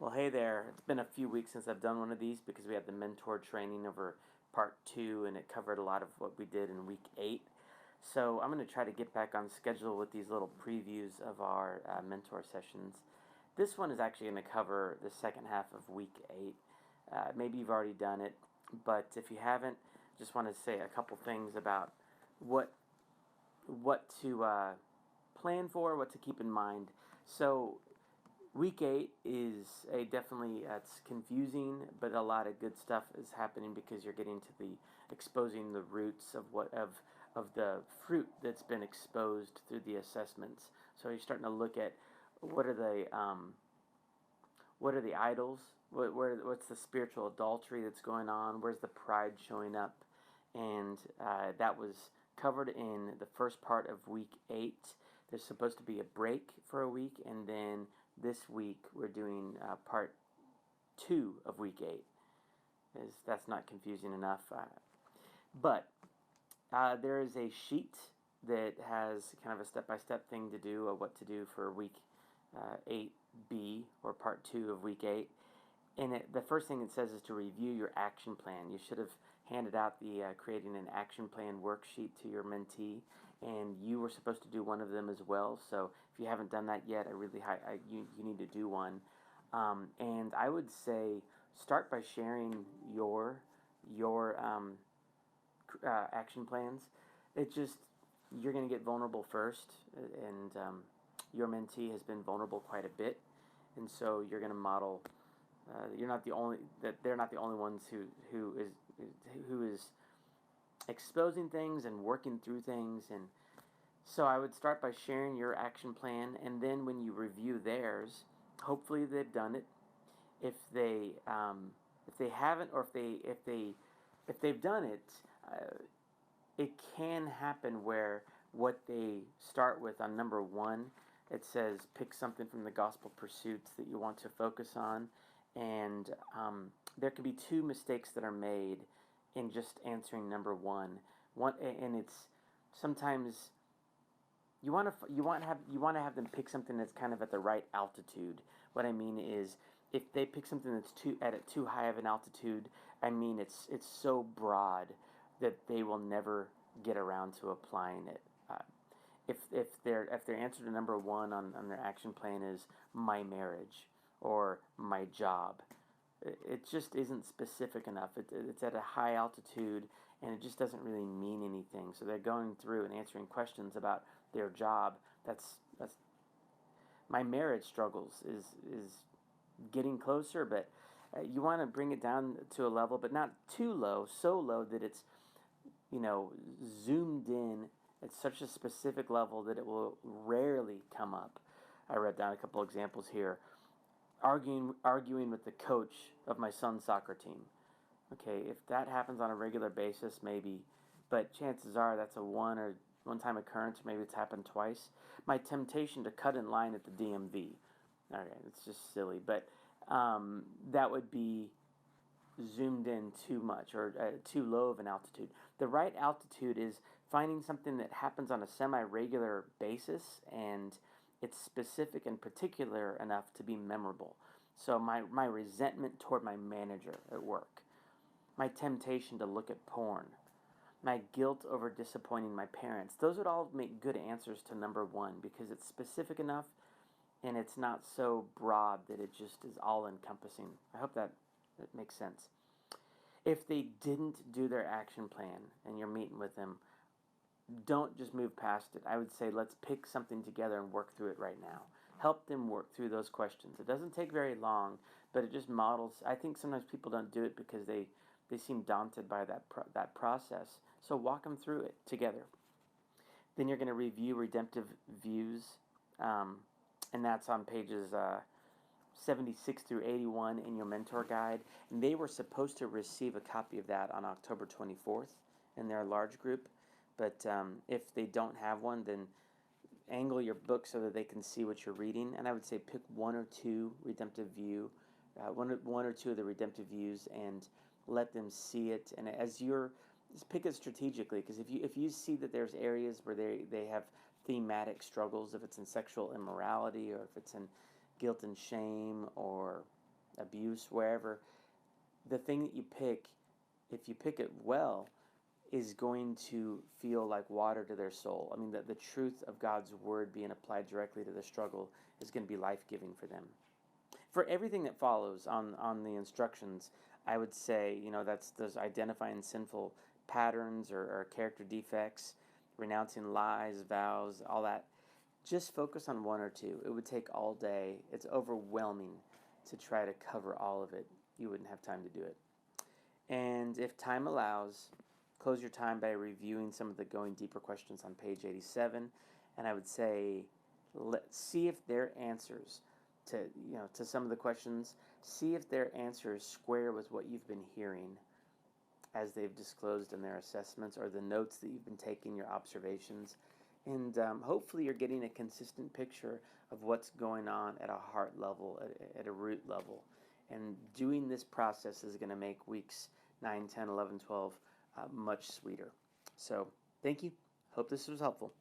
Well, hey there. It's been a few weeks since I've done one of these because we had the mentor training over part 2 and it covered a lot of what we did in week 8. So I'm going to try to get back on schedule with these little previews of our mentor sessions. This one is actually going to cover the second half of week 8. Maybe you've already done it, but if you haven't, just want to say a couple things about what to plan for, what to keep in mind. So Week 8 is a definitely it's confusing, but a lot of good stuff is happening because you're getting to the exposing the roots of of the fruit that's been exposed through the assessments. So you're starting to look at what are the idols, what's the spiritual adultery that's going on, where's the pride showing up, and that was covered in the first part of week 8. There's supposed to be a break for a week, and then this week we're doing part 2 of week 8. That's not confusing enough. But there is a sheet that has kind of a step-by-step thing to do of what to do for week 8B, or part 2 of week 8. And the first thing it says is to review your action plan. You should have handed out the creating an action plan worksheet to your mentee, and you were supposed to do one of them as well. So if you haven't done that yet, you need to do one. And I would say start by sharing your action plans. You're going to get vulnerable first, and your mentee has been vulnerable quite a bit, and so you're going to model. You're not the only that they're not the only ones who is exposing things and working through things. And so I would start by sharing your action plan, and then when you review theirs, hopefully they've done it. If they haven't, or if they've done it, it can happen where what they start with on number 1, it says pick something from the gospel pursuits that you want to focus on. And there can be 2 mistakes that are made in just answering number 1. And it's sometimes you want to have them pick something that's kind of at the right altitude. What I mean is, if they pick something that's too high of an altitude, I mean it's so broad that they will never get around to applying it. If their answer to number 1 on their action plan is my marriage or my job, it just isn't specific enough. It's at a high altitude, and it just doesn't really mean anything. So they're going through and answering questions about their job. That's my marriage struggles is getting closer, but you want to bring it down to a level, but not too low, so low that it's zoomed in at such a specific level that it will rarely come up. I wrote down a couple examples here. Arguing with the coach of my son's soccer team. Okay, if that happens on a regular basis, maybe, but chances are that's a one-time occurrence, or maybe it's happened twice. My temptation to cut in line at the DMV. Okay, it's just silly, but that would be zoomed in too much, or too low of an altitude. The right altitude is finding something that happens on a semi-regular basis, and it's specific and particular enough to be memorable. So my resentment toward my manager at work, my temptation to look at porn, my guilt over disappointing my parents, those would all make good answers to number 1 because it's specific enough and it's not so broad that it just is all-encompassing. I hope that makes sense. If they didn't do their action plan and you're meeting with them, don't just move past it. I would say let's pick something together and work through it right now. Help them work through those questions. It doesn't take very long, but it just models. I think sometimes people don't do it because they seem daunted by that process. So walk them through it together. Then you're going to review redemptive views, and that's on pages 76 through 81 in your mentor guide. And they were supposed to receive a copy of that on October 24th in their large group. But if they don't have one, then angle your book so that they can see what you're reading. And I would say pick one or two one or two of the redemptive views, and let them see it. And just pick it strategically, because if you see that there's areas where they have thematic struggles, if it's in sexual immorality, or if it's in guilt and shame, or use, wherever, the thing that you pick, if you pick it well, is going to feel like water to their soul. I mean, the truth of God's word being applied directly to the struggle is going to be life-giving for them. For everything that follows on the instructions, I would say, that's those identifying sinful patterns or character defects, renouncing lies, vows, all that. Just focus on one or two. It would take all day. It's overwhelming to try to cover all of it. You wouldn't have time to do it. And if time allows, close your time by reviewing some of the going deeper questions on page 87. And I would say, let's see if their answers to some of the questions, see if their answers square with what you've been hearing as they've disclosed in their assessments or the notes that you've been taking, your observations. And hopefully you're getting a consistent picture of what's going on at a heart level, at a root level. And doing this process is going to make weeks 9, 10, 11, 12 much sweeter. So thank you. Hope this was helpful.